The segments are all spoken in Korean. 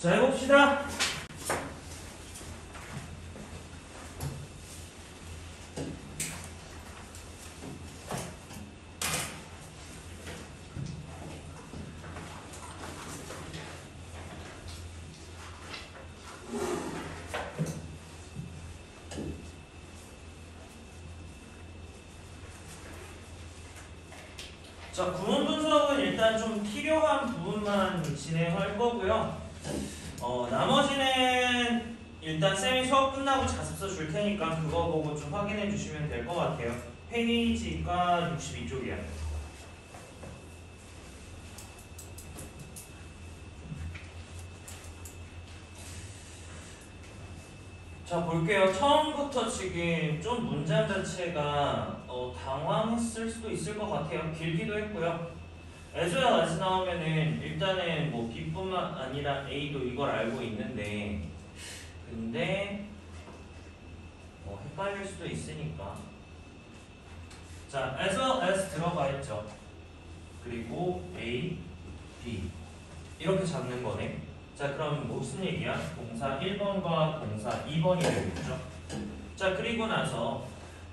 자, 해봅시다. 자, 구문 분석은 일단 좀 필요한 부분만 진행할 거고요. 나머지는 일단 쌤이 수업 끝나고 자습서 줄 테니까 그거 보고 좀 확인해 주시면 될 것 같아요. 페이지가 62쪽이야. 자, 볼게요. 처음부터 지금 좀 문장 자체가 당황했을 수도 있을 것 같아요. 길기도 했고요. as well as 나오면은 일단은 뭐 B뿐만 아니라 A도 이걸 알고 있는데 근데 헷갈릴 수도 있으니까 자, as well as 들어가 있죠. 그리고 A, B 이렇게 잡는 거네. 자, 그럼 무슨 얘기야? 동사 1번과 동사 2번이 되겠죠. 자, 그리고 나서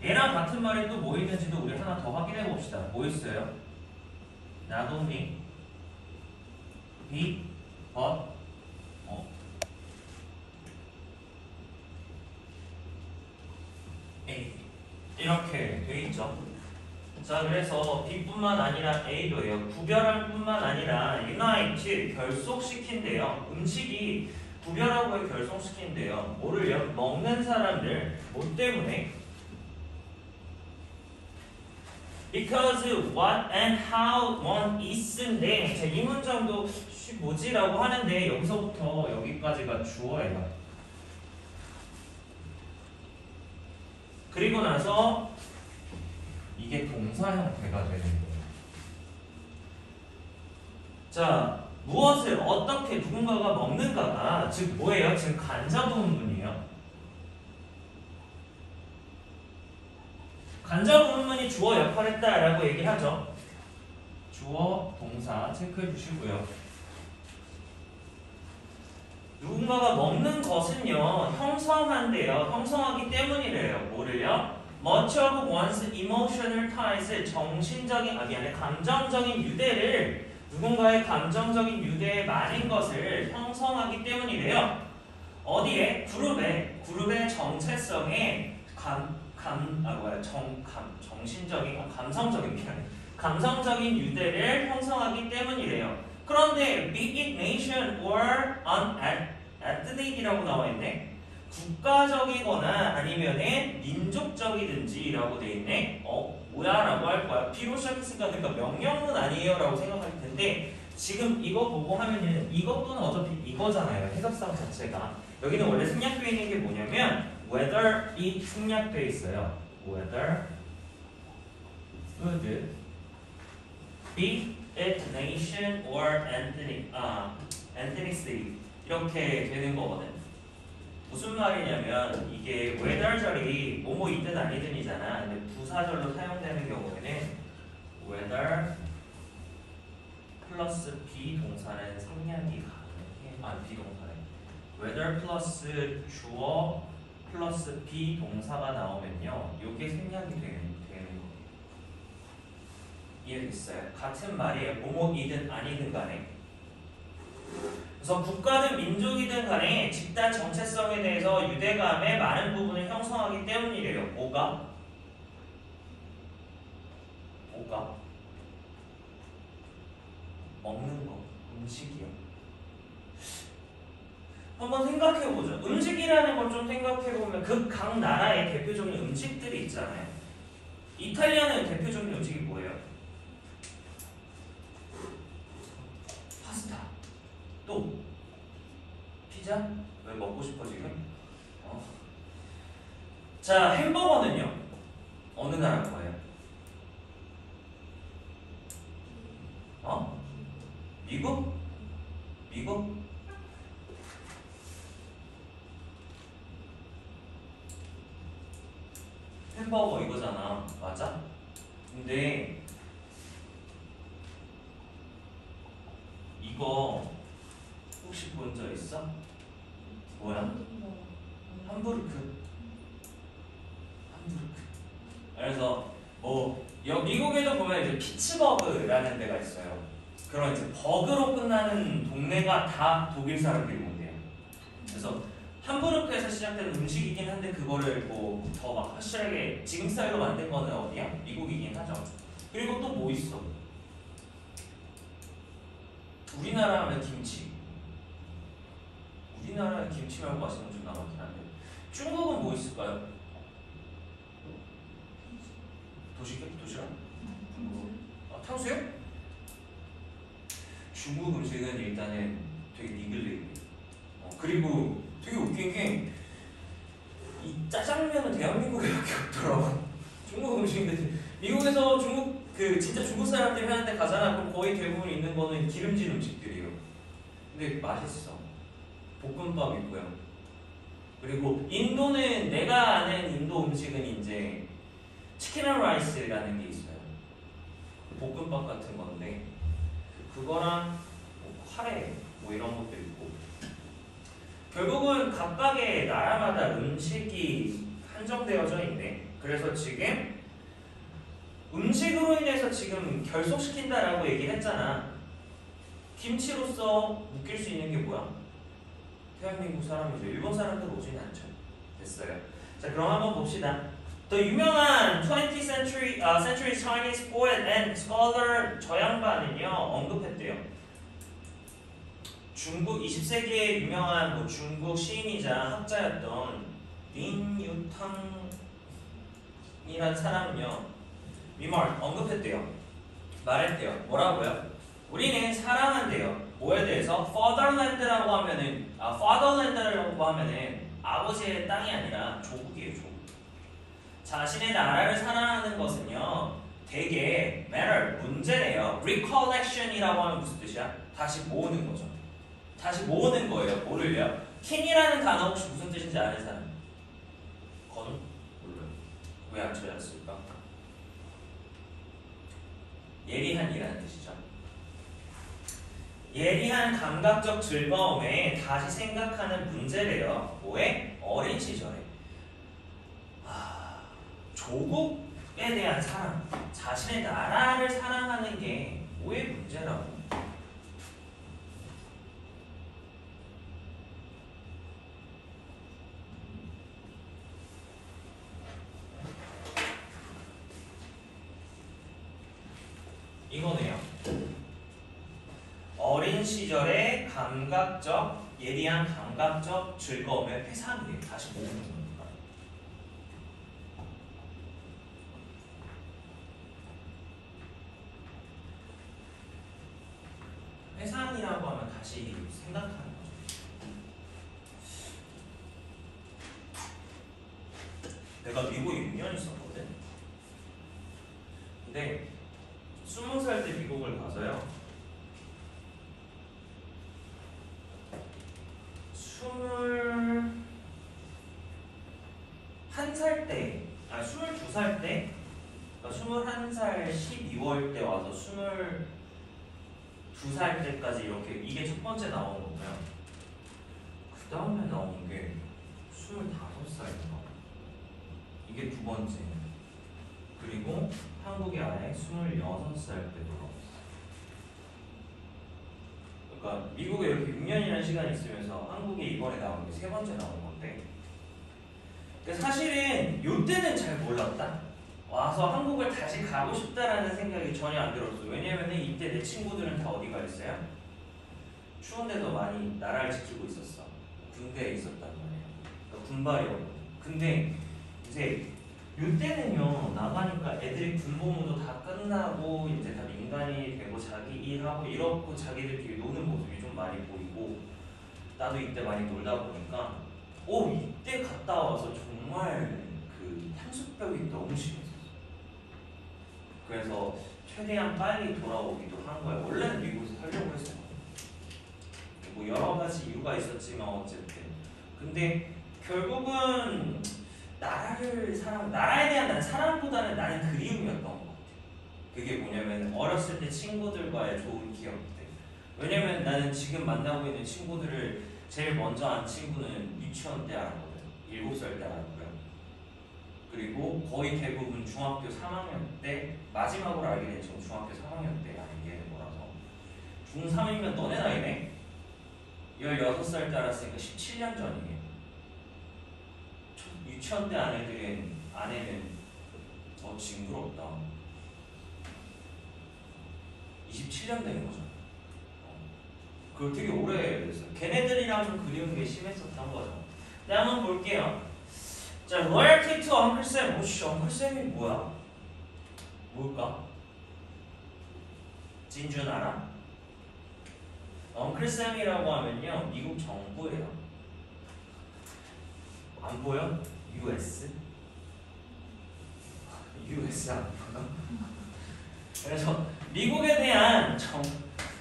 얘랑 같은 말이 또 뭐 있는지도 우리 하나 더 확인해 봅시다. 뭐 있어요? Not only B, but A 이렇게 돼 있죠. 자, 그래서 B뿐만 아니라 A도요. 구별할 뿐만 아니라 unite 결속시킨대요. 음식이 구별하고 결속시킨대요. 뭐를요? 먹는 사람들. 뭐 때문에? Because what and how one is인데 자, 이 문장도 뭐지라고 하는데 여기서부터 여기까지가 주어예요. 그리고 나서 이게 동사 형태가 되는 거예요. 자, 무엇을 어떻게 누군가가 먹는가가 즉 뭐예요? 지금 간접 의문문이에요. 간접 의문문이 주어 역할을 했다라고 얘기하죠. 주어, 동사 체크해 주시고요. 누군가가 먹는 것은요 형성한대요. 형성하기 때문이래요. 뭐를요? Much of one's emotional ties 감정적인 유대를 누군가의 감정적인 유대에 많은 것을 형성하기 때문이래요. 어디에? 그룹의 정체성에 감성적인 유대를 형성하기 때문이래요. 그런데 be it nation or ethnic이라고 나와 있네. 국가적이거나 아니면은 민족적이든지라고 돼 있네. 뭐야? 라고 할 거야. B로 시작했으니까 그러니까 명령문 아니에요? 라고 생각할 텐데 지금 이거 보고 하면은 이것도는 어차피 이거잖아요. 해석상 자체가. 여기는 원래 생략되어 있는 게 뭐냐면 whether 이 생략되어 있어요. whether would be it nation or ethnicity 이렇게 되는 거거든. 무슨 말이냐면 이게 whether절이 뭐뭐이든 아니든이잖아. 근데 부사절로 사용되는 경우에는 whether 플러스 비동사는 생략이 가능해. 비동사네. whether 플러스 주어 플러스 비동사가 나오면요. 이게 생략이 되는 거예요. 이해됐어요? 같은 말이에요. 뭐뭐이든 아니든 간에. 그래서 국가든 민족이든 간에 집단 정체성에 대해서 유대감의 많은 부분을 형성하기 때문이래요. 뭐가? 먹는 거, 음식이요. 한번 생각해보죠. 음식이라는 걸 좀 생각해보면 그 각 나라의 대표적인 음식들이 있잖아요. 이탈리아는 대표적인 음식이 뭐예요? 파스타. 또 피자? 왜 먹고 싶어 지금? 자, 햄버거는요? 어느 나라 거예요? 미국? 햄버거 이거잖아. 맞아? 근데 이거 혹시 혹시 본 적 있어? 뭐야? 함부르크. 그래서 미국에도 보면 이제 피츠버그라는 데가 있어요. 그런 이제 버그로 끝나는 동네가 다 독일 사람들이 온대요. 그래서 함부르크에서 시작된 음식이긴 한데 그거를 뭐 더 막 확실하게 지금 스타일로 만든 거는 어디야? 미국이긴 하죠. 그리고 또 뭐 있어? 우리나라 하면 김치. 우리나라에 김치 말고 맛있는 좀 남았긴 한데 중국은 뭐 있을까요? 도시락? 탕수육? 중국 음식은 일단은 되게 니글니글. 그리고 되게 웃긴 게 이 짜장면은 대한민국에밖에 없더라고. 중국 음식인데 미국에서 진짜 중국 사람들이 하는 데 가잖아. 그럼 거의 대부분 있는 거는 기름진 음식들이에요. 근데 맛있어. 볶음밥 있고요. 그리고 인도는 내가 아는 인도 음식은 이제 치킨 앤 라이스라는 게 있어요. 볶음밥 같은 건데 그거랑 뭐 카레 뭐 이런 것도 있고 결국은 각각의 나라마다 음식이 한정되어져 있네. 그래서 지금 음식으로 인해서 지금 결속시킨다라고 얘기를 했잖아. 김치로서 묶일 수 있는 게 뭐야? 대한민국 사람이죠. 일본 사람들 오지는 않죠. 됐어요. 자, 그럼 한번 봅시다. 더 유명한 20th century Chinese poet and scholar 저 양반은요 언급했대요. 중국 20세기의 유명한 중국 시인이자 학자였던 린유탕이라는 사람은요 리마크 언급했대요. 말했대요. 뭐라고요? 우리는 사랑한대요. 뭐에 대해서? fatherland라고 하면은 fatherland라고 하면은 아버지의 땅이 아니라 조국이에요. 조국. 자신의 나라를 사랑하는 것은요 되게 matter 문제래요. recollection이라고 하면 무슨 뜻이야? 다시 모으는 거죠. 다시 모으는 거예요. 뭐를요? king이라는 단어 혹시 무슨 뜻인지 아는 사람? 건우? 몰라요. 왜 안 찾았을까? 예리한이라는 뜻이죠. 예리한 감각적 즐거움에 다시 생각하는 문제래요. 뭐에? 어린 시절에. 조국에 대한 사랑, 자신의 나라를 사랑하는 게 뭐의 문제라고? 이거네요. 어린 시절의 예리한 감각적 즐거움의 회상이에요. 다시 모으는 겁니다. 회상이라고 하면 다시 생각하는 거죠. 내가 미국에 6년 있었거든. 근데 20살 때 미국을 가서요. 22살 때, 그러니까 21살 12월 때 와서 22살 때까지 이렇게 이게 첫 번째 나온 거고요. 그 다음에 나온 게 25살인가? 이게 두 번째. 그리고 한국에 아예 26살 때 돌아왔어. 그러니까 미국에 이렇게 6년이라는 시간이 있으면서 한국에 이번에 나온 게 세 번째 나온 건데 사실은 이때는 잘 몰랐다. 와서 한국을 다시 가고 싶다라는 생각이 전혀 안 들었어. 왜냐면 이때 내 친구들은 다 어디 가 있어요? 추운 데도 많이 나라를 지키고 있었어. 군대에 있었단 말이에요. 그러니까 군발이었거든. 근데 이제 이때는요 나가니까 애들이 군복무도 다 끝나고 이제 다 민간이 되고 자기 일하고 이렇고 자기들끼리 노는 모습이 좀 많이 보이고 나도 이때 많이 놀다 보니까 이때 갔다 와서 정말 그 향수병이 너무 심했었어. 그래서 최대한 빨리 돌아오기도 한 거야. 원래는 미국에서 살려고 했었거든. 뭐 여러 가지 이유가 있었지만 어쨌든 근데 결국은 나라에 대한 난 사랑보다는 나는 그리움이었던 것 같아. 그게 뭐냐면 어렸을 때 친구들과의 좋은 기억들 왜냐면 나는 지금 만나고 있는 친구들을 제일 먼저 안 친구는 유치원 때 알았거든. 7살 때 알았고요. 그리고 거의 대부분 중학교 3학년 때 마지막으로 알게 된 친구 중학교 3학년 때 알게 된 거라서 중3이면 너네 나이네? 16살 때 알았으니까 17년 전이에요. 유치원 때 아내는 징그럽다. 27년 된 거죠. 그걸 되게 오래 됐어요. 걔네들이랑 좀 그리운 게 심했었던 거죠. 네, 한번 볼게요. 자, loyalty to Uncle Sam. 오씨, Uncle Sam이 뭐야? 뭘까? 진준 알아? Uncle Sam이라고 하면요, 미국 정부예요. 안 보여? US? US 안 보여? 그래서 미국에 대한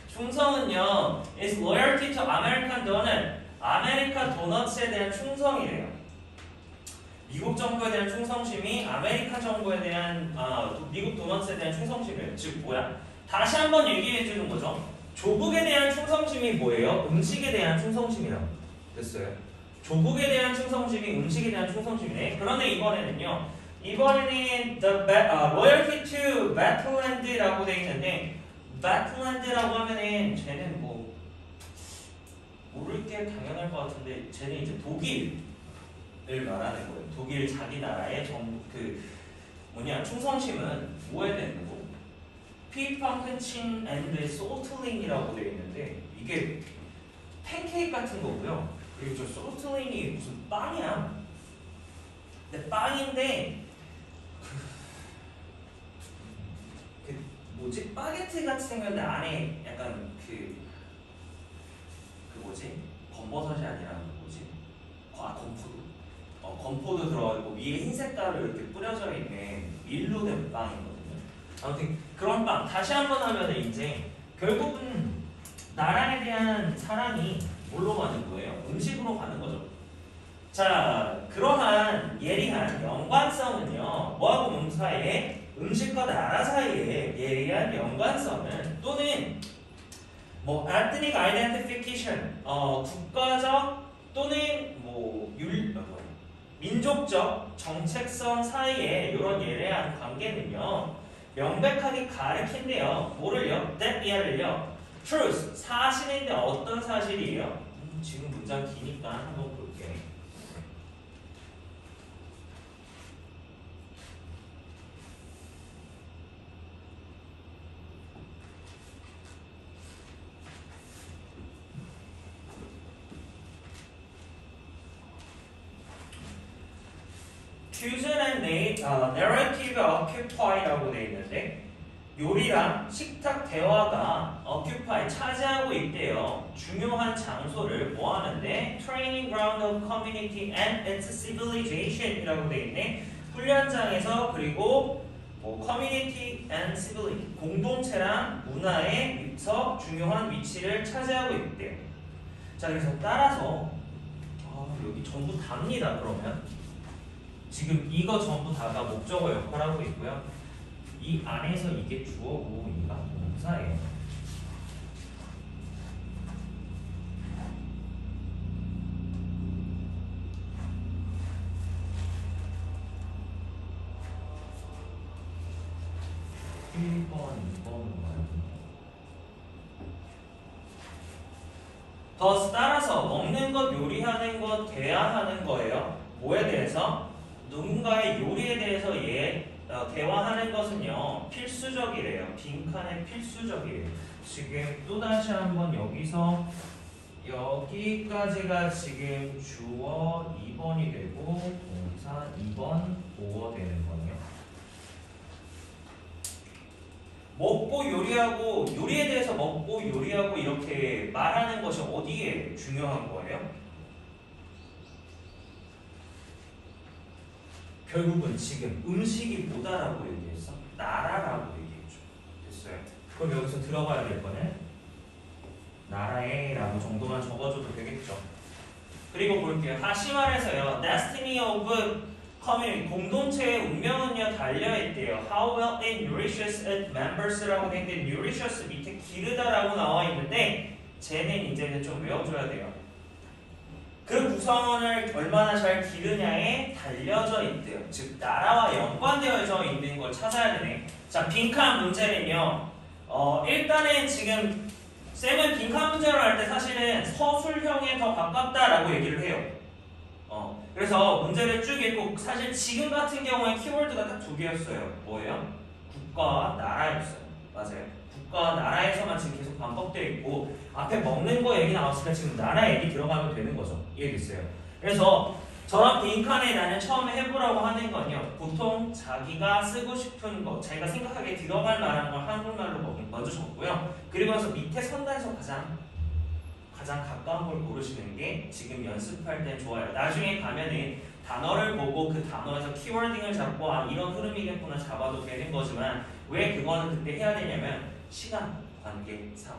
충성은요, is loyalty to American donut. 아메리카 도넛에 대한 충성이래요. 미국 정부에 대한 충성심이 아메리카 정부에 대한 미국 도넛에 대한 충성심이에요. 즉 뭐야? 다시 한번 얘기해 주는 거죠. 조국에 대한 충성심이 뭐예요? 음식에 대한 충성심이라고. 됐어요? 조국에 대한 충성심이 음식에 대한 충성심이네. 그런데 이번에는 loyalty to Batland라고 돼 있는데 Batland라고 하면은 쟤는 뭐 모를 게 당연할 것 같은데 쟤는 이제 독일을 말하는 거예요. 독일 자기 나라의 충성심은 뭐에 대한 거고? 피팡크친 앤드 소틀링이라고 되어 있는데 이게 팬케이크 같은 거고요. 그리고 저 소틀링이 무슨 빵이야. 근데 빵인데 뭐지? 바게트 같이 생겼는데 안에 약간 건버섯이 아니라 뭐지? 건포도 들어가고 위에 흰 색깔로 이렇게 뿌려져 있는 밀로 된 빵이거든요. 아무튼 그런 빵. 다시 한번 하면 이제 결국은 나라에 대한 사랑이 뭘로 가는 거예요? 음식으로 가는 거죠. 자, 그러한 예리한 연관성은요, 뭐하고 뭐 사이에? 음식과 나라 사이에 예리한 연관성은 또는 ethnic identification, 국가적 또는 민족적 정체성 사이에 이런 예리한 관계는요 명백하게 가리킨대요. 뭐를요? that truth, 사실인데 어떤 사실이에요? 지금 문장 기니까 한번 볼게. Choose and narrative occupy라고 되어 있는데 요리랑 식탁 대화가 occupy 차지하고 있대요. 중요한 장소를 뭐 하는데 training ground of community and its civilization이라고 되어 있네. 훈련장에서 그리고 community and civility 공동체랑 문화에서 중요한 위치를 차지하고 있대요. 자, 그래서 따라서 여기 전부 답니다. 그러면 지금 이거 전부 다가 목적어 역할하고 있고요. 이 안에서 이게 주어고 이가 동사예요. 더 따라서 먹는 것, 요리하는 것, 대화하는 거예요. 뭐에 대해서? 누군가의 요리에 대해서 대화하는 것은요 필수적이래요. 빈칸에 필수적이에요. 지금 또다시 한번 여기까지가 지금 주어 2번이 되고 동사 2번 보어 되는 거예요. 먹고 요리하고 요리에 대해서 먹고 요리하고 이렇게 말하는 것이 어디에 중요한 거예요? 결국은 지금 음식이 뭐다라고 얘기했어? 나라라고 얘기했죠. 됐어요. 그럼 여기서 들어가야 될 거는 나라에 라고 정도만 적어줘도 되겠죠. 그리고 볼게요. 다시 말해서요. Destiny of 공동체의 운명은요 달려있대요. How well it nourishes its members라고 되는데 nourishes 밑에 기르다라고 나와 있는데 쟤는 이제는 좀 외워줘야 돼요. 그 구성원을 얼마나 잘 기르냐에 달려져 있대요. 즉 나라와 연관되어져 있는 걸 찾아야 되네. 자, 빈칸 문제는요. 일단은 지금 쌤은 빈칸 문제를 할 때 사실은 서술형에 더 가깝다라고 얘기를 해요. 그래서 문제를 쭉 읽고 사실 지금 같은 경우에 키워드가 딱 두 개였어요. 뭐예요? 국가와 나라였어요. 맞아요. 국가와 나라에서만 지금 계속 반복되어 있고 앞에 먹는 거 얘기 나왔으니까 지금 나라 얘기 들어가면 되는 거죠. 이해됐어요? 그래서 저런 빈칸에 나는 처음에 해보라고 하는 건요. 보통 자기가 쓰고 싶은 거, 자기가 생각하기에 들어갈 만한 걸 한국말로 먼저 적고요. 그리고 나서 밑에 선단에서 가장 가까운 걸 고르시는 게 지금 연습할 땐 좋아요. 나중에 가면은 단어를 보고 그 단어에서 키워딩을 잡고 아 이런 흐름이겠구나 잡아도 되는 거지만 왜 그거는 그때 해야 되냐면 시간 관계상.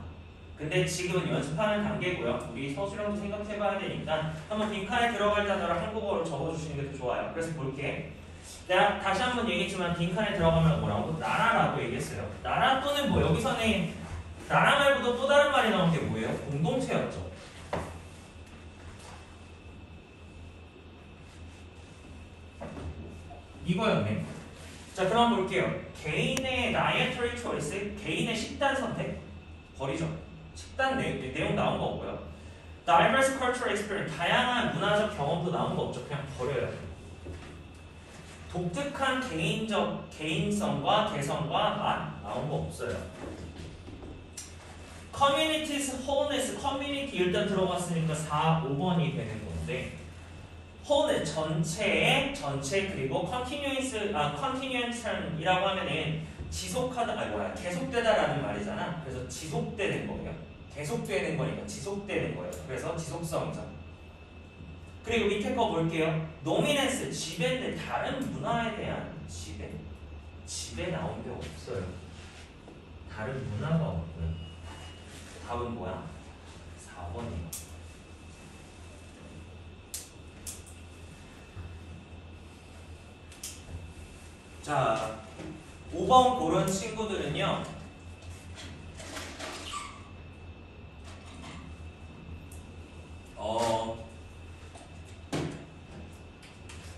근데 지금은 연습하는 단계고요. 우리 서술형도 생각해봐야 되니까 한번 빈칸에 들어갈 단어를 한국어로 적어주시는 게 더 좋아요. 그래서 볼게. 내가 다시 한번 얘기했지만 빈칸에 들어가면 뭐라고? 나라라고 얘기했어요. 나라 또는 뭐 여기서는 나라 말고도 또 다른 말이 나온 게 뭐예요? 공동체였죠. 이거였네. 자, 그럼 볼게요. 개인의 dietary choice, 개인의 식단 선택 버리죠. 식단 내용 나온 거 없고요. diverse cultural experience, 다양한 문화적 경험도 나온 거 없죠. 그냥 버려요. 독특한 개인성과 개성과 맛 나온 거 없어요. communities wholeness, 커뮤니티 일단 들어갔으니까 4, 5번이 되는 건데 wholeness 전체 그리고 continuation이라고 하면은 계속되다라는 말이잖아. 그래서 지속되는 거예요. 계속되는 거니까 지속되는 거예요. 그래서 지속성이죠. 그리고 밑에 거 볼게요. 노미넨스, 지배인데 다른 문화에 대한 지배 나온 게 없어요. 다른 문화가 없고요. 답은 뭐야? 4번이에요. 자, 5번 고른 친구들은요.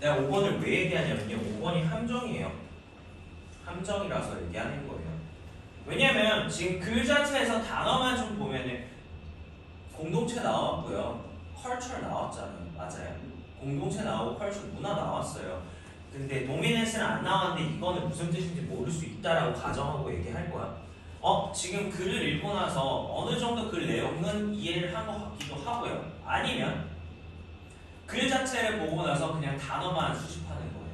내가 5번을 왜 얘기하냐면요. 5번이 함정이에요. 함정이라서 얘기하는 거예요. 왜냐면 지금 글 자체에서 단어만 좀 보면은 공동체 나왔고요. 컬처 나왔잖아요. 맞아요. 공동체 나오고 컬처 문화 나왔어요. 근데 도미넨스는 안 나왔는데 이거는 무슨 뜻인지 모를 수 있다라고 가정하고 얘기할 거야. 지금 글을 읽고 나서 어느 정도 글 내용은 이해를 한 것 같기도 하고요. 아니면 글 자체를 보고 나서 그냥 단어만 수집하는 거예요.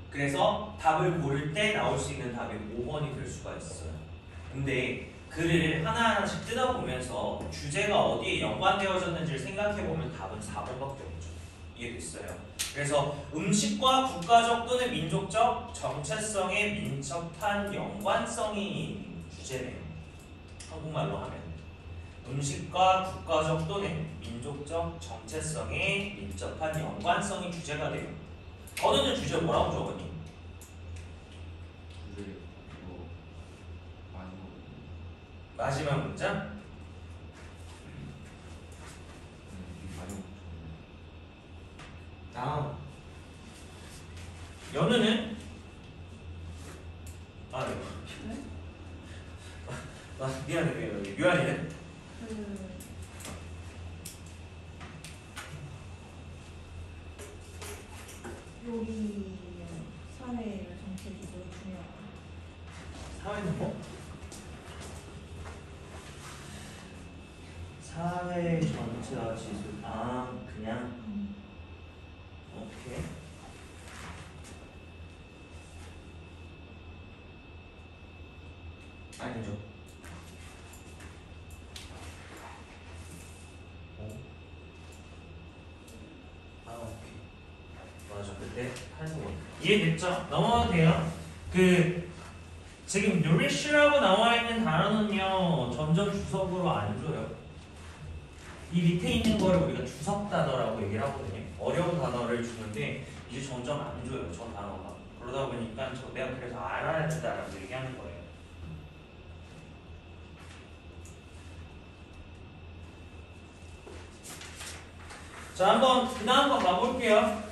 그래서 답을 고를 때 나올 수 있는 답이 5번이 될 수가 있어요. 근데 글을 하나하나씩 뜯어보면서 주제가 어디에 연관되어졌는지를 생각해보면 답은 4번밖에 없죠. 이해됐어요? 그래서 음식과 국가적 또는 민족적 정체성에 민첩한 연관성이 주제네요. 한국말로 하면 음식과 국가적 또는 민족적 정체성에 민첩한 연관성이 주제가 돼요. 거는 주제 뭐라고 적었니? 주제 뭐 마지막 문장? 다음 연우는? 네. 미안해 유한이는? 요리는 사회 정책이 매우 중요하다. 사회는 뭐? 사회 전체와 지수. 그냥 오케이. 아니죠. 오케이. 맞아. 그때 한국어. 이해됐죠? 넘어가도 돼요. 지금 nourish라고 나와 있는 단어는요 점점 주석으로 안 줘요. 이 밑에 있는 거를 우리가 주석 단어라고 얘기를 하거든요. 어려운 단어를 주는데 이제 점점 안 줘요, 저 단어가. 그러다 보니까 내가 그래서 알아야 된다라고 얘기하는 거예요. 자, 한번 그 다음 거 가볼게요.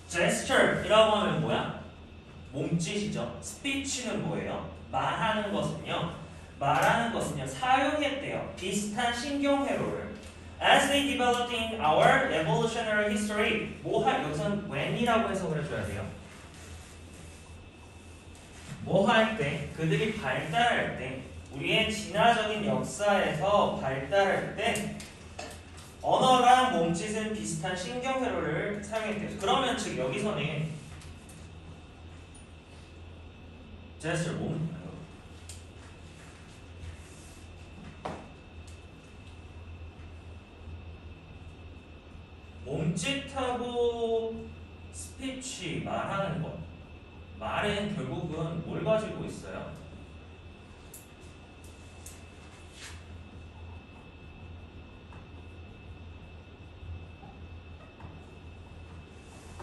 gesture이라고 하면 뭐야? 몸짓이죠. speech는 뭐예요? 말하는 것은요 사용했대요. 비슷한 신경회로를 as they developed in our evolutionary history. 여기서는 when이라고 해석을 해줘야 돼요. 뭐 할 때? 그들이 발달할 때, 우리의 진화적인 역사에서 발달할 때 언어랑 몸짓은 비슷한 신경회로를 사용했대요. 그러면 즉 여기서는 gesture 몸짓하고 스피치, 말하는 것. 말은 결국은 뭘 가지고 있어요?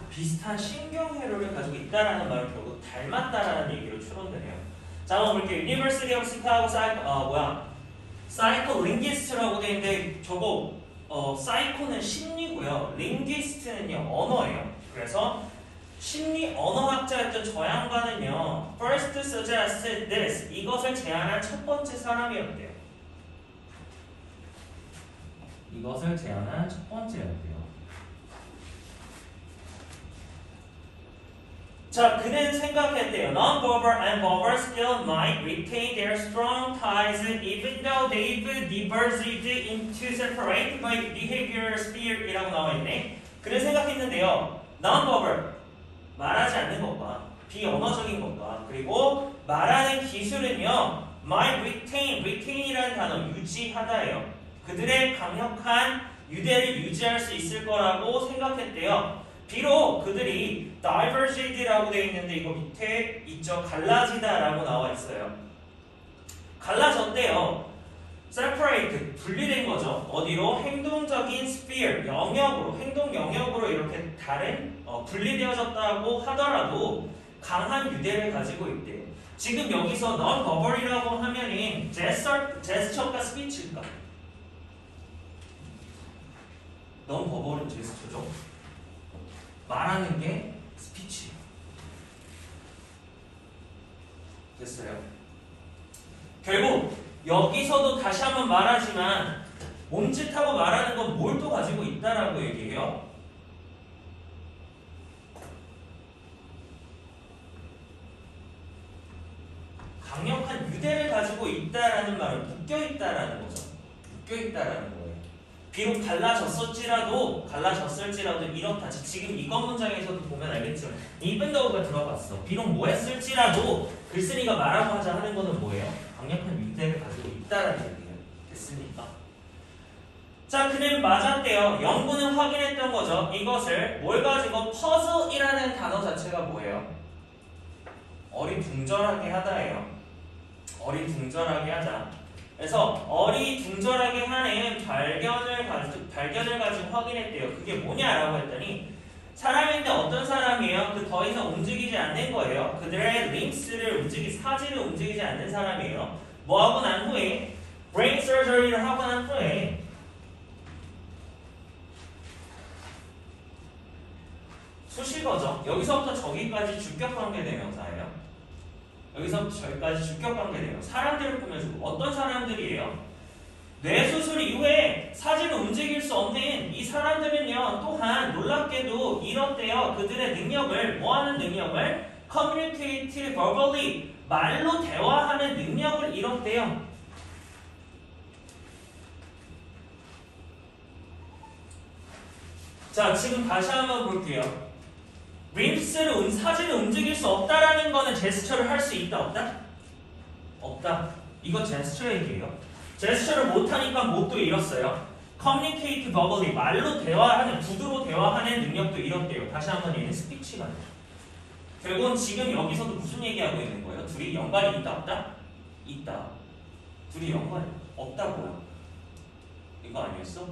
비슷한 신경회로를 가지고 있다라는 말은 결국 닮았다라는 얘기로 추론되네요. 자, 한번 볼게요. University of Chicago Psycholinguist라고 되어 있는데 저거 사이코는 심리고요. 링귀스트는요 언어예요. 그래서 심리 언어학자였던 저 양반은요 first suggested this, 이것을 제안한 첫 번째 사람이었대요. 이것을 제안한 첫 번째였대요. 자, 그는 생각했대요. Non-verbal and verbal still might retain their strong ties even though they've diverged into separate by behavioral sphere이라고 나와 있네. 그는 생각했는데요. Non-verbal, 말하지 않는 것과 비언어적인 것과 그리고 말하는 기술은요. might retain이라는 단어 유지하다예요. 그들의 강력한 유대를 유지할 수 있을 거라고 생각했대요. 비록 그들이 diverged라고 되어 있는데 이거 밑에 있죠. 갈라지다라고 나와 있어요. 갈라졌대요. separate, 분리된 거죠. 어디로? 행동적인 sphere, 영역으로, 행동 영역으로 이렇게 다른 분리되어졌다고 하더라도 강한 유대를 가지고 있대요. 지금 여기서 non-verbal이라고 하면은 제스처가 스피치일까? non-verbal은 제스처죠. 말하는 게 스피치. 됐어요. 결국 여기서도 다시 한번 말하지만 몸짓하고 말하는 건 뭘 또 가지고 있다라고 얘기해요? 강력한 유대를 가지고 있다라는 말은 묶여있다라는 거죠. 묶여있다라는 거예요. 비록 갈라졌을지라도 이렇다. 지금 이것 문장에서도 보면 알겠지만 even though가 들어갔어. 비록 뭐 했을지라도 글쓴이가 말하고 하자 하는 거는 뭐예요? 강력한 유대를 가지고 있다라는 얘기예요. 됐습니까? 자, 그는 맞았대요. 연구는 확인했던 거죠. 이것을 뭘 가지고 퍼즐이라는 단어 자체가 뭐예요? 어리둥절하게 하다예요. 어리둥절하게 하자. 그래서 어리둥절하게 하는 발견을 가지고 확인했대요. 그게 뭐냐라고 했더니 사람인데 어떤 사람이에요? 그 더 이상 움직이지 않는 거예요. 그들의 림스를 사지를 움직이지 않는 사람이에요. 뭐 하고 난 후에 brain surgery를 하고 난 후에 수식어죠. 여기서부터 저기까지 주격관계대명사예요. 여기서부터 저기까지 주격관계대명사. 사람들을 꾸며주고 어떤 사람들이에요? 뇌수술 이후에 사지를 움직일 수 없는 이 사람들은요. 또한 놀랍게도 이렇대요. 그들의 능력을 뭐하는 능력을? communicate verbally, 말로 대화하는 능력을 잃었대요. 자, 지금 다시 한번 볼게요. 사지를 움직일 수 없다라는 거는 제스처를 할 수 있다, 없다? 없다. 이거 제스처 얘기예요. 제스처를 못하니까 못도 잃었어요. communicate verbally, 말로 대화하는, 구두로 대화하는 능력도 잃었대요. 다시 한번 얘는 스피치가 돼요. 결국은 지금 여기서도 무슨 얘기하고 있는 거예요? 둘이 연관이 있다 없다? 있다. 둘이 연관이 없다고요. 이거 아니었어?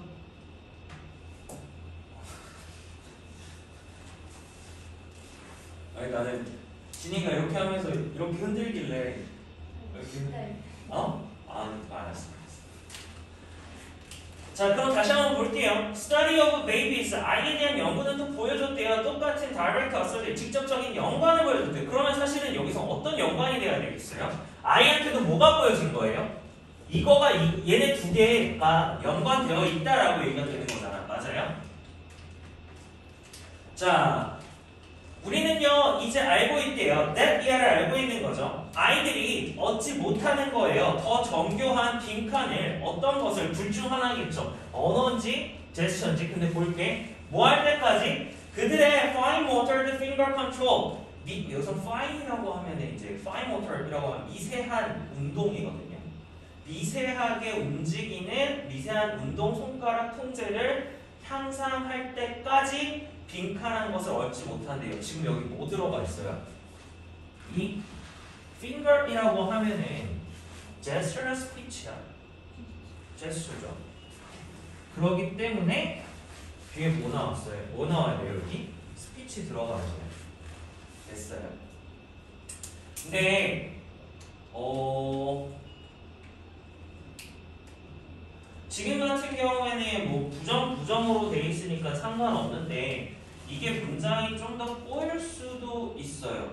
아니 나는 진이가 이렇게 하면서 이렇게 흔들길래 이렇게 어? 알았어. 자 그럼 다시 한번 볼게요. Study of babies. 아이에 대한 연구는 또 보여줬대요. 똑같은 direct associate, 직접적인 연관을 보여줬대요. 그러면 사실은 여기서 어떤 연관이 돼야 되겠어요? 아이한테도 뭐가 보여진 거예요? 이거가 얘네 두 개가 연관되어 있다라고 얘기가 되는 거잖아. 맞아요? 자 우리는요 이제 알고 있대요. that 이하를 알고 있는 거죠. 아이들이 얻지 못하는 거예요. 더 정교한 빈칸을 어떤 것을 둘 중 하나겠죠. 언어인지 제스처인지. 근데 볼게 뭐 할 때까지 그들의 fine motor finger control. 여기서 fine이라고 하면 이제 fine motor이라고 하면 미세한 운동이거든요. 미세하게 움직이는 미세한 운동 손가락 통제를 향상할 때까지 빈칸한 것을 얻지 못한대요. 지금 여기 뭐 들어가 있어요? 이 finger이라고 하면은 gesture speech야. gesture죠. 그렇기 때문에 뒤에 뭐 나왔어요? 뭐 나와야 돼요 여기? speech 들어가죠. 됐어요. 근데 지금 같은 경우에는 뭐 부정으로 돼 있으니까 상관없는데 이게 문장이 좀 더 꼬일 수도 있어요.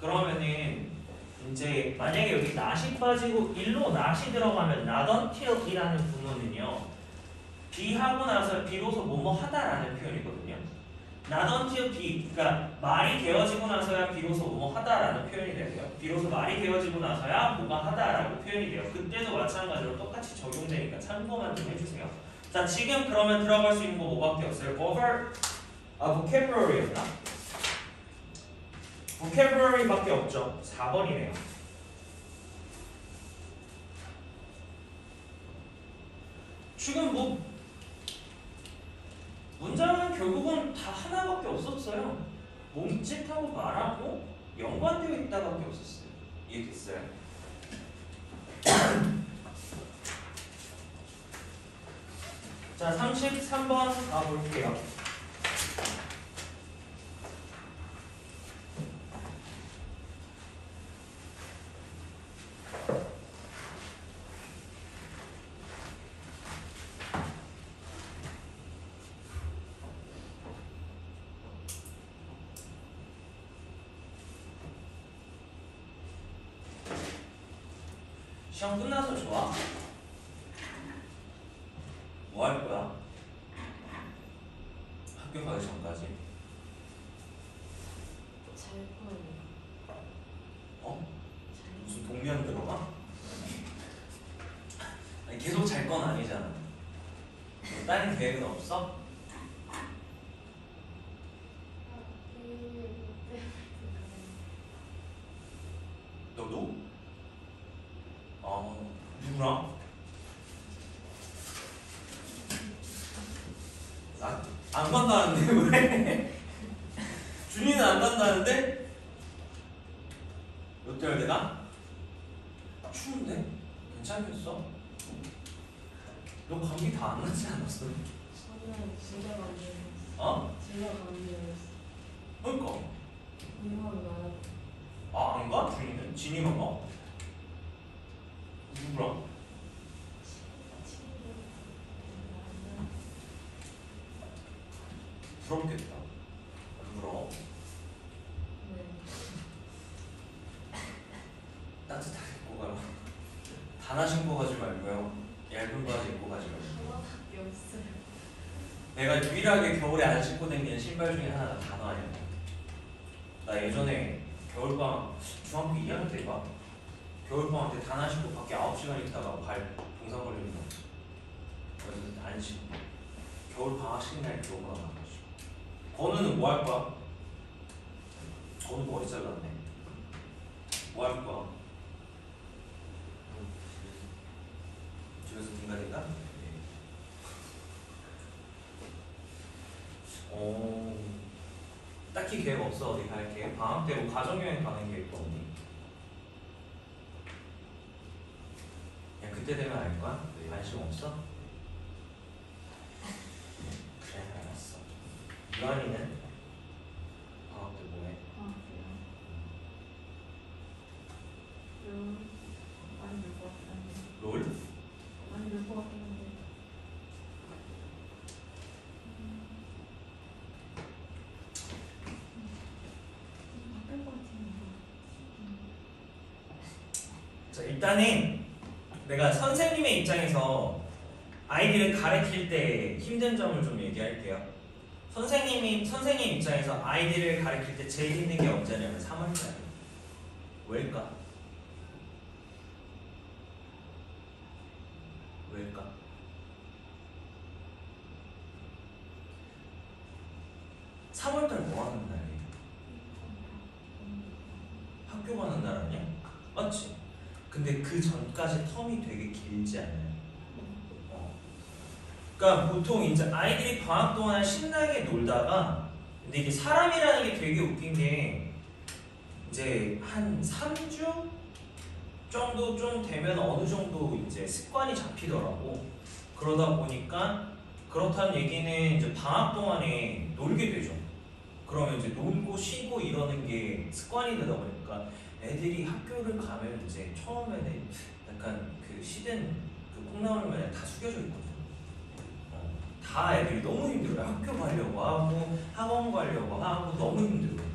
그러면은 이제 만약에 여기 not이 빠지고 일로 not이 들어가면 not until이라는 부분은요 be하고 나서 비로소 뭐뭐 하다라는 표현이거든요. not until be, 그러니까 말이 되어지고 나서야 비로소 뭐뭐 하다라는 표현이 돼요. 비로소 말이 되어지고 나서야 뭐가 하다라고 표현이 돼요. 그때도 마찬가지로 똑같이 적용되니까 참고만 좀 해주세요. 자 지금 그러면 들어갈 수 있는 거 뭐밖에 없어요? vocabulary였나? vocabulary밖에 없죠. 4번이네요. 지금 뭐 문장은 결국은 다 하나밖에 없었어요. 몸짓하고 말하고 연관되어 있다밖에 없었어요. 이해됐어요? 자 33번 가볼게요. 시험 끝나서 좋아? 뭐 할 거야? 학교 가기 전까지? 잘 거예요. 어? 무슨 동면 들어가? 아니, 계속 잘 건 아니잖아. 뭐 다른 계획은 없어? 너도? 누구랑? 안 간다는데 왜? 준이는 안 간다는데? 롯데월드가? 추운데? 괜찮겠어? 너 감기 다 안 나지 않았어? 저는 진짜 감기였어요. 어? 진짜 감기였어요. 그러니까 이만 나요. 아 안 가? 준이는? 진이만 가? 누구랑? 부럽겠다. 안 부러워? 네. 따뜻하게 입고 가라. 단화 신고 가지 말고요. 얇은 바지 입고 가지 말고. 하나밖에 없어요. 내가 유일하게 겨울에 안 신고 다니는 신발 중에 하나가 단화야. 나 예전에 겨울방학 중학교 2학년 때가 겨울방학 때 단화 신고 밖에 9시간 있다가 발 동상 걸리는 거. 그래서 안 신고 겨울방학식 날 교보가 나가지고. 건우는 뭐 할 거야? 건우 머리 잘랐네. 뭐 할 거야? 집에서 딩가딩가? 딱히 계획 없어. 어디 갈 계획? 방학 때 뭐 가족여행 가는 계획도 없니? 야 그때 되면 알 거야? 관심 없어? 그래 알았어. 유한이는 방학 때 뭐해? 아 그래요? 많이 놀 것 같긴 한데. 롤? 많이 놀 것 같긴 한데. 바쁠 것 같은데. 자 일단은 내가 선생님의 입장에서 아이들을 가르칠 때 힘든 점을 좀 얘기할게요. 선생님 입장에서 아이들을 가르칠 때 제일 힘든 게 언제냐면 3월달이에요. 왜일까? 왜일까? (3월달) 뭐 하는 날이에요? 학교 가는 날 아니야? 맞지? 근데 그 전까지 텀이 되게 길지 않아요? 그러니까 보통 이제 아이들이 방학 동안 신나게 놀다가 근데 이게 사람이라는 게 되게 웃긴 게 이제 한 3주 정도 좀 되면 어느 정도 이제 습관이 잡히더라고. 그러다 보니까 그렇다는 얘기는 이제 방학 동안에 놀게 되죠. 그러면 이제 놀고 쉬고 이러는 게 습관이 되다 보니까 애들이 학교를 가면 이제 처음에는 약간 그 시든 그 콩나물 마냥 다 숙여져 있거든. 다 애들이 너무 힘들어요. 학교 가려고 하고 학원 가려고 하고 너무 힘들어요.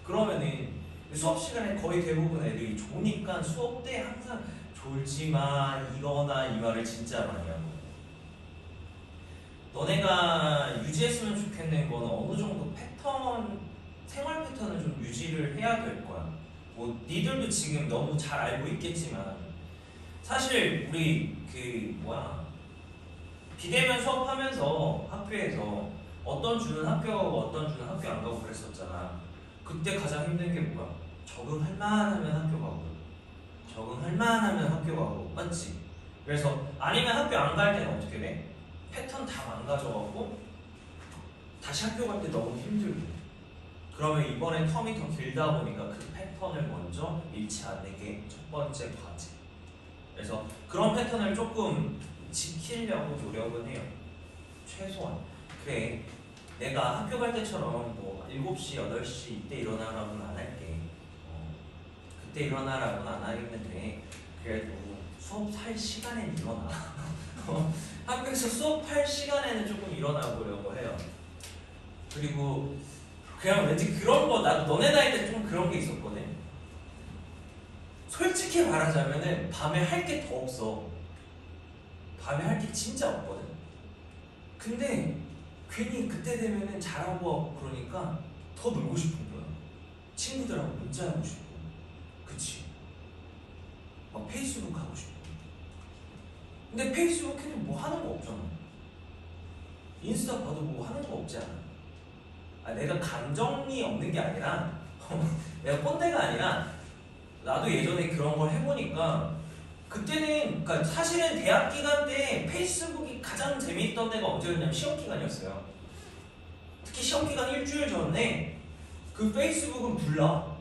그러면은 수업 시간에 거의 대부분 애들이 조니까 수업 때 항상 졸지마 이거나 이 말을 진짜 많이 하고 너네가 유지했으면 좋겠는 건 어느 정도 패턴 생활 패턴을 좀 유지를 해야 될 거야. 뭐 니들도 지금 너무 잘 알고 있겠지만 사실 우리 그 뭐야 비대면 수업하면서 학교에서 어떤 주는 학교 가고 어떤 주는 학교 안 가고 그랬었잖아. 그때 가장 힘든 게 뭐야? 적응할 만하면 학교 가고 적응할 만하면 학교 가고 맞지? 그래서 아니면 학교 안 갈 때는 어떻게 돼? 패턴 다 망가져갖고 다시 학교 갈 때 너무 힘들고 그러면 이번에 텀이 더 길다 보니까 그 패턴을 먼저 잃지 않는 게 첫 번째 과제. 그래서 그런 패턴을 조금 지키려고 노력은 해요. 최소한. 그래 내가 학교 갈 때처럼 뭐 7시, 8시 이때 일어나라고는 안 할게. 그때 일어나라고는 안 하겠는데 그래도 수업할 시간엔 일어나. 학교에서 수업할 시간에는 조금 일어나 보려고 해요. 그리고 그냥 왠지 그런 거 나도 너네 나이 때 좀 그런 게 있었거든. 솔직히 말하자면은 밤에 할 게 더 없어. 밤에 할 게 진짜 없거든. 근데 괜히 그때 되면은 잘하고 하고 그러니까 더 놀고 싶은 거야. 친구들하고 문자하고 싶고 그치? 막 페이스북 하고 싶고 근데 페이스북 해도 뭐 하는 거 없잖아. 인스타 봐도 뭐 하는 거 없지 않아. 내가 감정이 없는 게 아니라 내가 꼰대가 아니라 나도 예전에 그런 걸 해보니까 그때는 그러니까 사실은 대학 기간 때 페이스북이 가장 재미있던 때가 언제였냐면 시험 기간이었어요. 특히 시험 기간 일주일 전에 그 페이스북은 불나.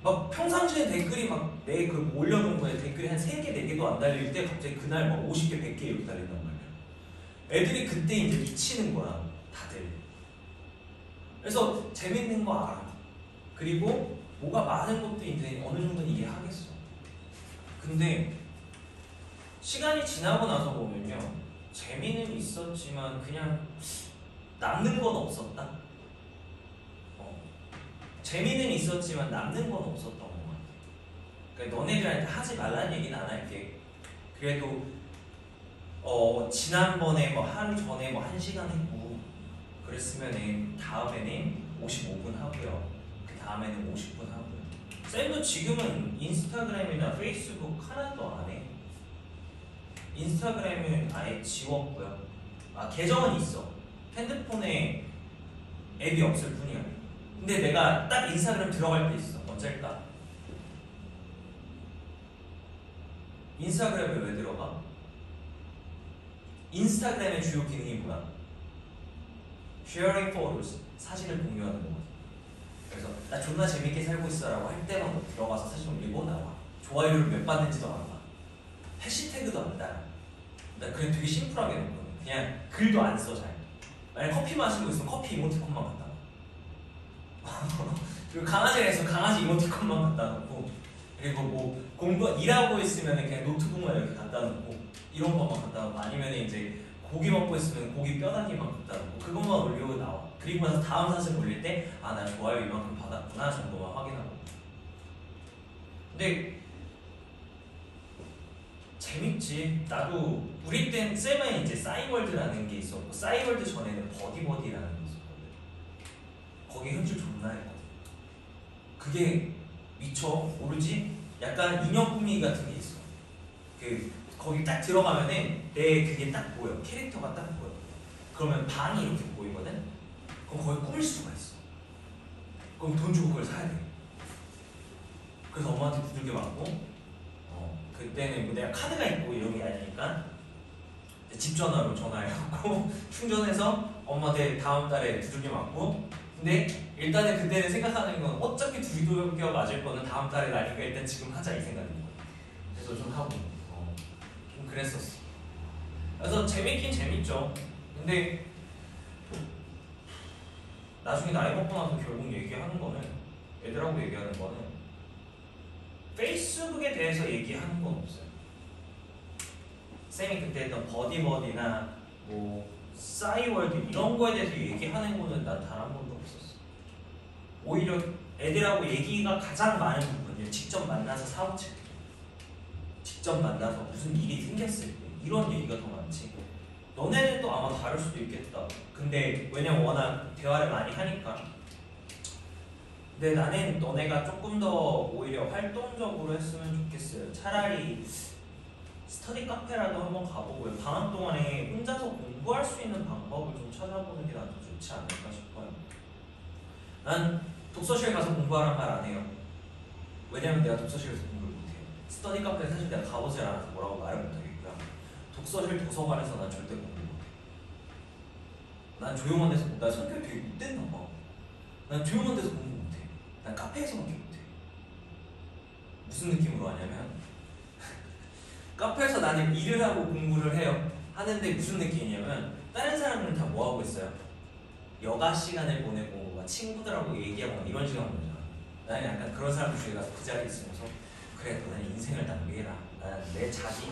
막 평상시에 댓글이 막 내 그 올려놓은 거에 댓글이 한 3개, 4개도 안 달릴 때 갑자기 그날 막 50개, 100개 이렇게 달린단 말이야. 애들이 그때 이제 미치는 거야, 다들. 그래서 재밌는 거 알아. 그리고 뭐가 많은 것도 이제 어느 정도는 이해하겠어. 근데 시간이 지나고 나서 보면요. 재미는 있었지만 그냥 남는 건 없었다. 재미는 있었지만 남는 건 없었던 것 같아. 그러니까 너네들한테 하지 말라는 얘기는 안 할게. 그래도 지난번에 뭐 하루 전에 뭐 1시간 했고 그랬으면은 다음에는 55분 하고요. 그 다음에는 50분 하고요. 쌤도 지금은 인스타그램이나 페이스북 하나도 안 해. 인스타그램은 아예 지웠고요. 계정은 있어. 핸드폰에 앱이 없을 뿐이야. 근데 내가 딱 인스타그램 들어갈 때 있어. 어쩔까? 인스타그램에 왜 들어가? 인스타그램의 주요 기능이 뭐야? Sharing photos, 사진을 공유하는 거거든. 나 존나 재밌게 살고 있어라고 할 때만 뭐 들어가서 사진 올리고 나와. 좋아요를 몇 받는지도 안 봐. 해시태그도 안 달아. 나 그냥 되게 심플하게 해놓거든. 그냥 글도 안 써 잘. 만약 커피 마시고 있으면 커피 이모티콘만 갖다 놔. 그리고 강아지가 있으면 강아지 이모티콘만 갖다 놓고, 그리고 뭐 일하고 있으면 그냥 노트북만 이렇게 갖다 놓고 이런 것만 갖다 놓고, 아니면 이제 고기 먹고 있으면 고기 뼈다귀만 갖다 놓고 그것만 올리고 나와. 그리고 나서 다음 사진 올릴 때 아 나 좋아요 이만큼 받았구나 정도만 확인하고. 근데 재밌지. 나도 우리 땐 쌤은 이제 싸이월드라는 게 있었고, 싸이월드 전에는 버디라는 게 있었거든. 거기 현질 존나 했거든. 그게 미쳐 모르지? 약간 인형 꾸미기 같은 게 있어. 거기 딱 들어가면은 내 그게 딱 보여. 캐릭터가 딱 보여. 그러면 방이 이렇게 보이거든? 그럼 거기 꾸밀 수가 있어. 그럼 돈 주고 그걸 사야 돼. 그래서 엄마한테 두들겨 맞고, 그때는 뭐 내가 카드가 있고 이런 게 아니니까 집 전화로 전화해갖고 충전해서 엄마한테 다음 달에 두들겨 맞고. 근데 일단은 그때는 생각하는 건 어차피 두들겨 맞을 거는 다음 달에 나니까 일단 지금 하자 이 생각인 거야. 그래서 좀 하고 좀 그랬었어. 그래서 재밌긴 재밌죠. 근데 나중에 나이 먹고 나서 결국 얘기하는 거는, 애들하고 얘기하는 거는 페이스북에 대해서 얘기하는 건 없어요. 쌤이 그때 했던 버디나 뭐 싸이월드 이런 거에 대해서 얘기하는 거는 난 단 한 번도 없었어. 오히려 애들하고 얘기가 가장 많은 부분이 직접 만나서 사고칠 때, 직접 만나서 무슨 일이 생겼을 때 이런 얘기가 더 많지. 너네는 또 아마 다를 수도 있겠다. 근데 왜냐면 워낙 대화를 많이 하니까. 근데 나는 너네가 조금 더 오히려 활동적으로 했으면 좋겠어요. 차라리 스터디 카페라도 한번 가보고요. 방학 동안에 혼자서 공부할 수 있는 방법을 좀 찾아보는 게 난 더 좋지 않을까 싶어요. 난 독서실 가서 공부하란 말 안 해요. 왜냐면 내가 독서실에서 공부를 못해요. 스터디 카페에 사실 내가 가보질 않아서 뭐라고 말을 못하겠고요. 독서실 도서관에서 난 절대 공부 못해. 난 조용한 데서 나 성격이 되게 못됐나 봐. 난 조용한 데서 공부 못해. 난 카페에서밖에 못해. 무슨 느낌으로 하냐면 카페에서 나는 일을 하고 공부를 해요. 하는데 무슨 느낌이냐면 다른 사람들은 다 뭐 하고 있어요? 여가 시간을 보내고 막 친구들하고 얘기하고 이런 시간 보내잖아. 나는 약간 그런 사람 중에 가서 그 자리에 있으면서 그래 너는 인생을 낭비해라. 난 내 자기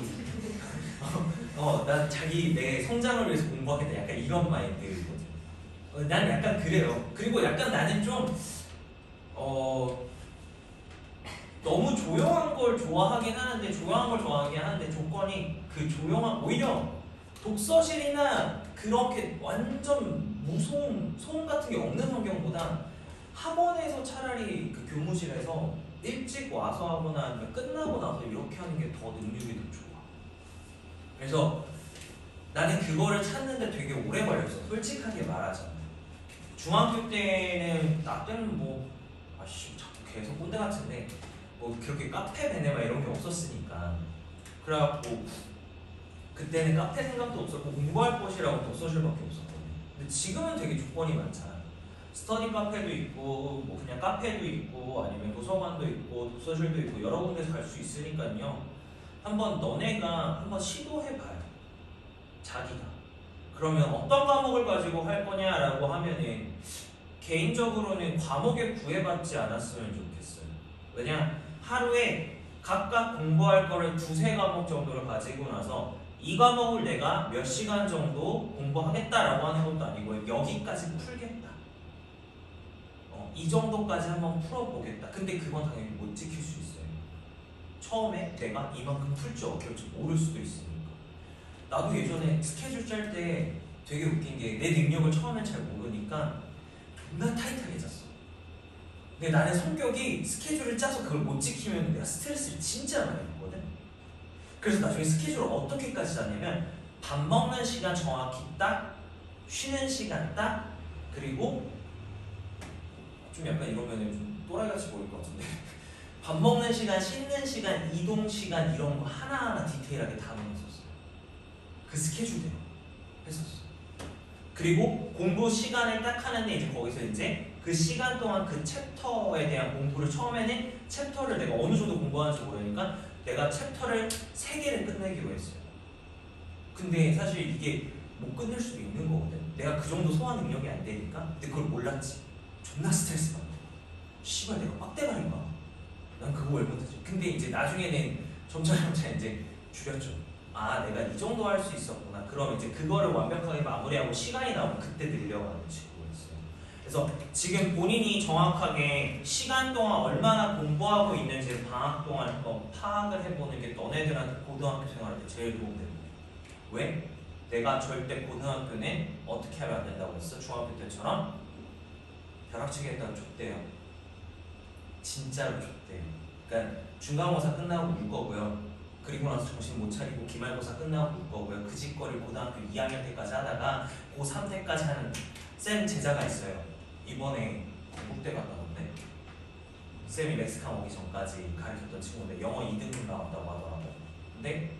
난 자기 내 성장을 위해서 공부하겠다. 약간 이런 마인드거든. 난 약간 그래요. 그리고 약간 나는 좀 너무 조용한 걸 좋아하긴 하는데 조건이 그 조용한, 오히려 독서실이나 그렇게 완전 무소음, 소음 같은 게 없는 환경보다 학원에서 차라리 그 교무실에서 일찍 와서 하거나 아니면 끝나고 나서 이렇게 하는 게 더 능률이 더 좋아. 그래서 나는 그거를 찾는데 되게 오래 걸렸어. 솔직하게 말하자면 중학교 때는 나 때는 뭐 자꾸 계속 꼰대 같은데 뭐 그렇게 카페 베네마 이런 게 없었으니까. 그래갖고 그때는 카페 생각도 없었고 공부할 곳이라고 독서실밖에 없었거든. 근데 지금은 되게 조건이 많잖아. 스터디 카페도 있고 뭐 그냥 카페도 있고 아니면 도서관도 있고 독서실도 있고 여러 군데서 갈 수 있으니까요. 한번 너네가 한번 시도해봐요. 자기가. 그러면 어떤 과목을 가지고 할 거냐라고 하면은 개인적으로는 과목에 구애받지 않았으면 좋겠어요. 왜냐 하루에 각각 공부할 거를 2-3과목 정도를 가지고 나서 이 과목을 내가 몇 시간 정도 공부하겠다라고 하는 것도 아니고 여기까지 풀겠다. 이 정도까지 한번 풀어보겠다. 근데 그건 당연히 못 지킬 수 있어요. 처음에 내가 이만큼 풀지 어떨지 모를 수도 있으니까. 나도 예전에 스케줄 짤 때 되게 웃긴 게 내 능력을 처음엔 잘 모르니까 존나 타이트하게 짰어. 근데 나는 성격이 스케줄을 짜서 그걸 못 지키면 내가 스트레스를 진짜 많이 받거든. 그래서 나중에 스케줄을 어떻게까지 짰냐면 밥 먹는 시간 정확히 딱, 쉬는 시간 딱, 그리고 좀 약간 이러면 좀 또라이같이 보일 것 같은데 밥 먹는 시간, 씻는 시간, 이동 시간 이런 거 하나하나 디테일하게 다 넣었었어요. 그 스케줄대로 했었어. 그리고 공부 시간을 딱 하는데 이제 거기서 이제 그 그 시간 동안 그 챕터에 대한 공부를 처음에는 챕터를 내가 어느 정도 공부하는지 모르니까 내가 챕터를 3개를 끝내기로 했어요. 근데 사실 이게 못 끝낼 수도 있는 거거든. 내가 그 정도 소화 능력이 안 되니까. 근데 그걸 몰랐지. 존나 스트레스 받아. 씨발 내가 빡대가리인가? 난 그거 왜 못하지? 근데 이제 나중에는 점차 이제 줄였죠. 아 내가 이 정도 할 수 있었구나. 그럼 이제 그거를 완벽하게 마무리하고 시간이 나오면 그때 늘려가는 식으로였어요. 그래서 지금 본인이 정확하게 시간 동안 얼마나 공부하고 있는지를 방학 동안 한번 파악을 해보는 게 너네들한테 고등학교 생활할 때 제일 도움되는 거예요. 왜? 내가 절대 고등학교는 어떻게 하면 안 된다고 했어? 중학교 때처럼 벼락치기 했다가 줬대요. 진짜로 줬대요. 그러니까 중간고사 끝나고 울 거고요. 그리고 나서 정신 못 차리고 기말고사 끝나고 울 거고요. 그 짓거리를 고등학교 2학년 때까지 하다가 고3 때까지 하는 쌤 제자가 있어요. 이번에 국대 갔다 온대. 쌤이 멕시칸 오기 전까지 가르쳤던 친구인데 영어 2등급 나왔다고 하더라고. 근데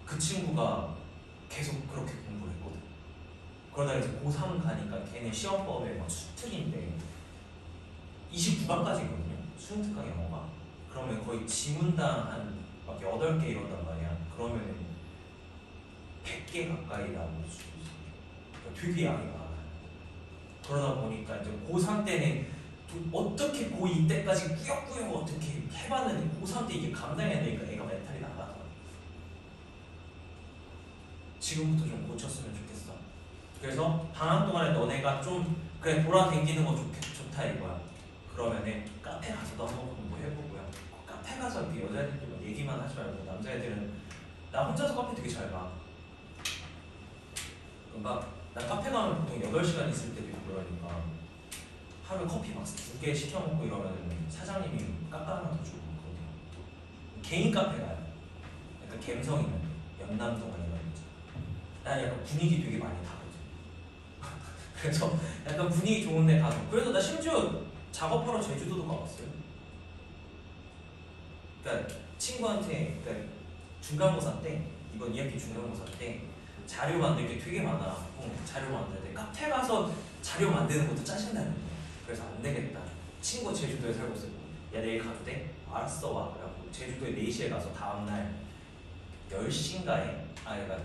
그 친구가 계속 그렇게 공부를 했거든. 그러다 이제 고3 가니까 걔네 시험법에 막 수특인데 29강까지거든요. 수능 특강 영어가. 그러면 거의 지문당 한 막 8개 이런단 말이야. 그러면 100개 가까이 나올 수 있어. 그러니까 되게 양이 많아요. 그러다 보니까 이제 고3 때는 어떻게 고2 때까지 꾸역꾸역 어떻게 해봤는데 고3 때 이게 감당이 안 되니까 애가 멘탈이 나가더라고. 지금부터 좀 고쳤으면 좋겠어. 그래서 방학 동안에 너네가 좀 그래 돌아다니는 거 좋다 이거야. 그러면은 카페 가서도 한번 공부해보고요. 카페 가서 이렇게 여자애들끼리 얘기만 하지 말고 남자애들은 나 혼자서 카페 되게 잘 가. 막 나 카페 가면 보통 8시간 있을 때도 있고 그러니까 하루에 커피 막 2개 시켜 먹고 이러면 사장님이 깎아놔서 주고 그러거든요. 개인 카페 가요. 약간 갬성 있는 연남동 아니면 난 약간 분위기 되게 많이 타거든. 그래서 약간 분위기 좋은 데 가서 그래서 나 심지어 작업하러 제주도도 가봤어요. 그러니까 친구한테 그러니까 중간고사 때 이번 2학기 중간고사 때 자료 만들 게 되게 많아. 자료 만드는데 카페 가서 자료 만드는 것도 짜증나는 거야. 그래서 안 되겠다. 친구 제주도에 살고 있었고 야 내일 가도 돼? 알았어 와. 그래갖고 제주도에 4시에 가서 다음날 10시인가에 그러니까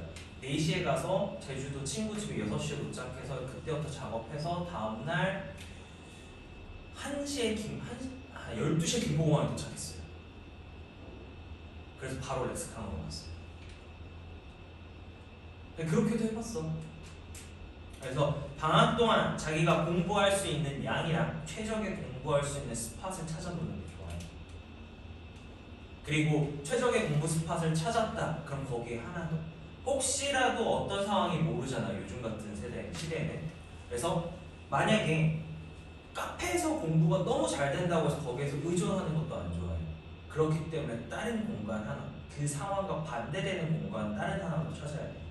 4시에 가서 제주도 친구 집에 6시에 도착해서 그때부터 작업해서 다음날 1시에 12시에 김포공항에 도착했어요. 그래서 바로 렉스칸으로 갔어요. 그렇게도 해봤어. 그래서 방학 동안 자기가 공부할 수 있는 양이랑 최적의 공부할 수 있는 스팟을 찾아보는 게 좋아요. 그리고 최적의 공부 스팟을 찾았다. 그럼 거기에 하나 더. 혹시라도 어떤 상황이 모르잖아. 요즘 같은 시대에는. 그래서 만약에 카페에서 공부가 너무 잘 된다고 해서 거기에서 의존하는 것도 안 좋아요. 그렇기 때문에 다른 공간 하나, 그 상황과 반대되는 공간 다른 하나도 찾아야 돼요.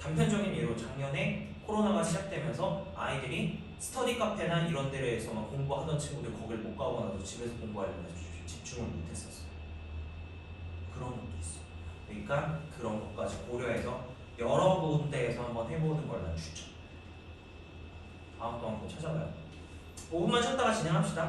단편적인 예로 작년에 코로나가 시작되면서 아이들이 스터디 카페나 이런 데에서만 공부하던 친구들 거길 못 가고 나서 집에서 공부하려고 집중을 못했었어요. 그런 것도 있어. 그러니까 그런 것까지 고려해서 여러 군데에서 한번 해보는 걸 난 추천. 다음 또 한번 찾아봐요. 5분만 쉬었다가 진행합시다.